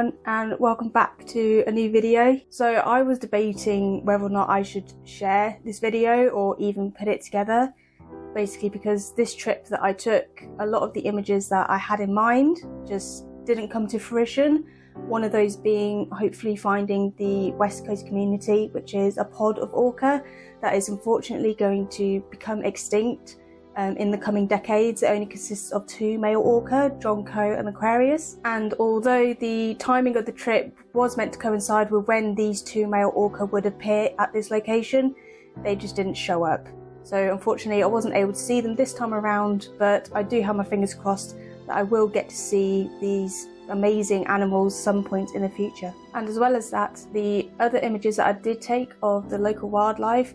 everyone, and welcome back to a new video. So I was debating whether or not I should share this video or even put it together, basically because this trip that I took, a lot of the images that I had in mind just didn't come to fruition. One of those being hopefully finding the West Coast community, which is a pod of orca that is unfortunately going to become extinct in the coming decades. It only consists of 2 male orca, Jonco and Aquarius. And although the timing of the trip was meant to coincide with when these 2 male orca would appear at this location, they just didn't show up. So unfortunately I wasn't able to see them this time around, but I do have my fingers crossed that I will get to see these amazing animals some point in the future. And as well as that, the other images that I did take of the local wildlife,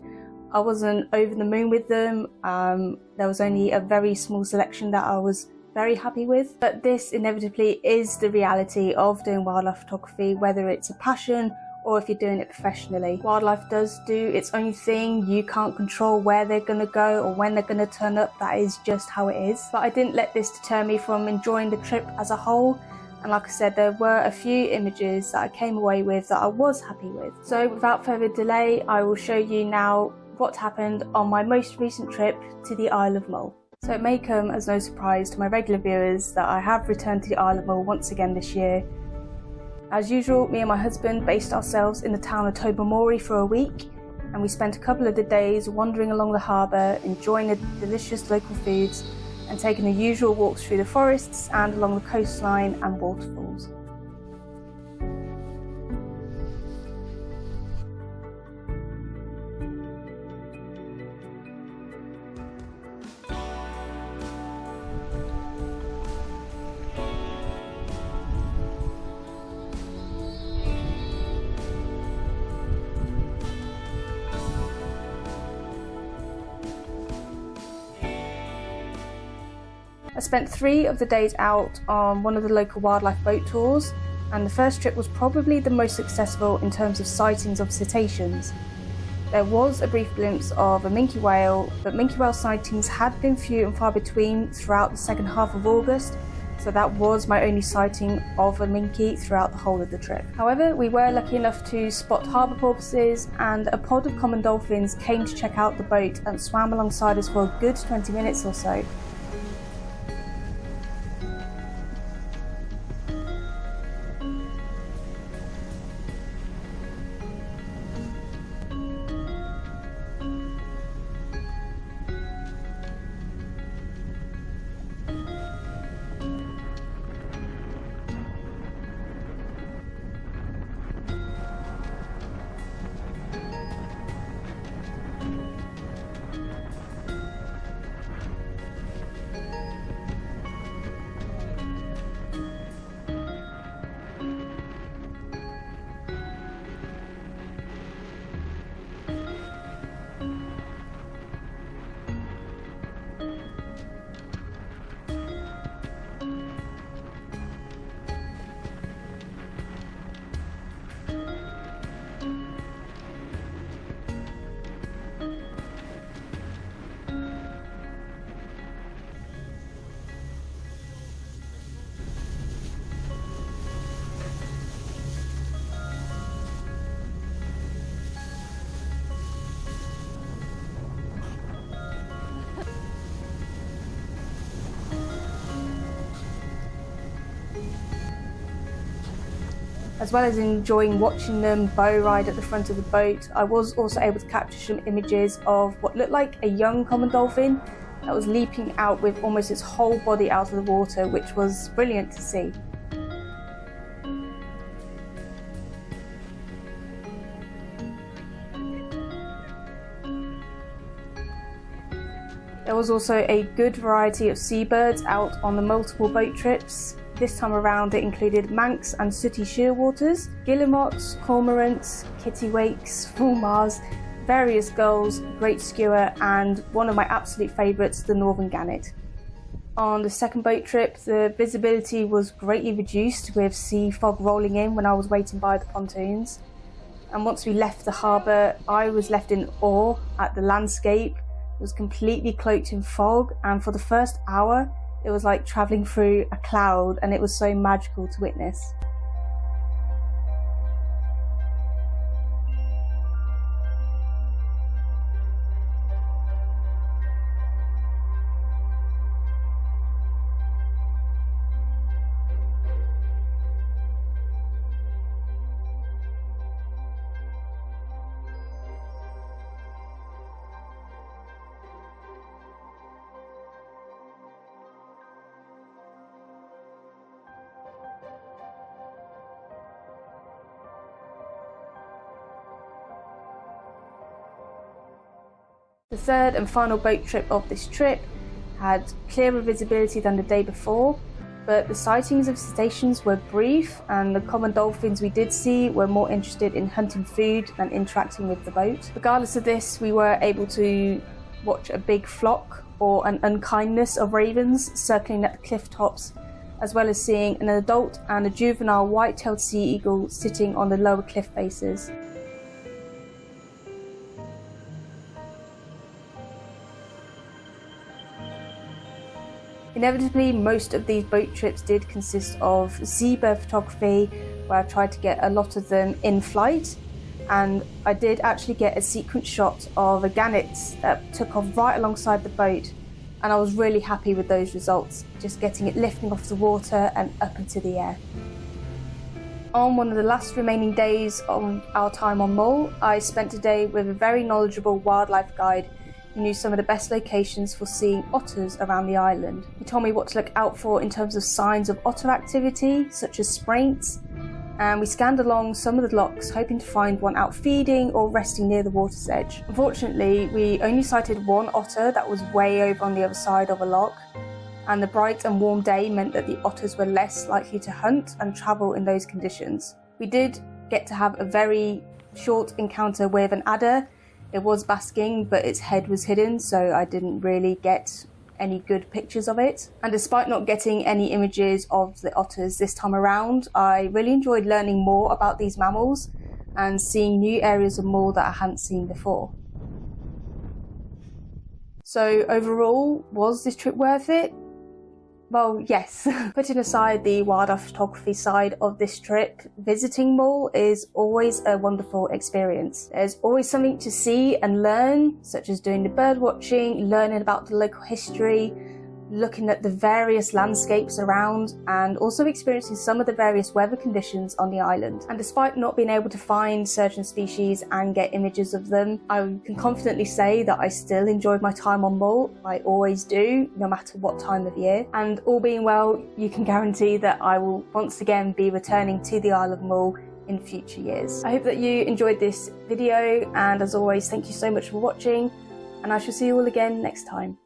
I wasn't over the moon with them. There was only a very small selection that I was very happy with. But this inevitably is the reality of doing wildlife photography, whether it's a passion or if you're doing it professionally. Wildlife does do its own thing. You can't control where they're going to go or when they're going to turn up. That is just how it is. But I didn't let this deter me from enjoying the trip as a whole. And like I said, there were a few images that I came away with that I was happy with. So without further delay, I will show you now what happened on my most recent trip to the Isle of Mull. So it may come as no surprise to my regular viewers that I have returned to the Isle of Mull once again this year. As usual, me and my husband based ourselves in the town of Tobermory for a week, and we spent a couple of the days wandering along the harbour, enjoying the delicious local foods and taking the usual walks through the forests and along the coastline and waterfalls. I spent 3 of the days out on one of the local wildlife boat tours, and the first trip was probably the most successful in terms of sightings of cetaceans. There was a brief glimpse of a minke whale, but minke whale sightings had been few and far between throughout the second half of August, so that was my only sighting of a minke throughout the whole of the trip. However, we were lucky enough to spot harbour porpoises, and a pod of common dolphins came to check out the boat and swam alongside us for a good 20 minutes or so. As well as enjoying watching them bow ride at the front of the boat, I was also able to capture some images of what looked like a young common dolphin that was leaping out with almost its whole body out of the water, which was brilliant to see. There was also a good variety of seabirds out on the multiple boat trips. This time around it included manx and sooty shearwaters, guillemots, cormorants, kittiwakes, fulmars, various gulls, great skua, and one of my absolute favourites, the northern gannet. On the second boat trip, the visibility was greatly reduced with sea fog rolling in when I was waiting by the pontoons. And once we left the harbour, I was left in awe at the landscape. It was completely cloaked in fog, and for the first hour, it was like travelling through a cloud, and it was so magical to witness. The third and final boat trip of this trip had clearer visibility than the day before, but the sightings of cetaceans were brief, and the common dolphins we did see were more interested in hunting food than interacting with the boat. Regardless of this, we were able to watch a big flock or an unkindness of ravens circling at the cliff tops, as well as seeing an adult and a juvenile white-tailed sea eagle sitting on the lower cliff faces. Inevitably, most of these boat trips did consist of seabird photography, where I tried to get a lot of them in flight, and I did actually get a sequence shot of a gannet that took off right alongside the boat, and I was really happy with those results, just getting it lifting off the water and up into the air. On one of the last remaining days of our time on Mull, I spent a day with a very knowledgeable wildlife guide who knew some of the best locations for seeing otters around the island. He told me what to look out for in terms of signs of otter activity, such as spraints, and we scanned along some of the locks hoping to find one out feeding or resting near the water's edge. Unfortunately, we only sighted one otter that was way over on the other side of a lock, and the bright and warm day meant that the otters were less likely to hunt and travel in those conditions. We did get to have a very short encounter with an adder. It was basking, but its head was hidden, so I didn't really get any good pictures of it. And despite not getting any images of the otters this time around, I really enjoyed learning more about these mammals and seeing new areas of Mull that I hadn't seen before. So overall, was this trip worth it? Well, yes. Putting aside the wildlife photography side of this trip, visiting Mull is always a wonderful experience. There's always something to see and learn, such as doing the bird watching, learning about the local history, looking at the various landscapes around, and also experiencing some of the various weather conditions on the island. And despite not being able to find certain species and get images of them, I can confidently say that I still enjoyed my time on Mull. I always do, no matter what time of year. And all being well, you can guarantee that I will once again be returning to the Isle of Mull in future years. I hope that you enjoyed this video, and as always, thank you so much for watching, and I shall see you all again next time.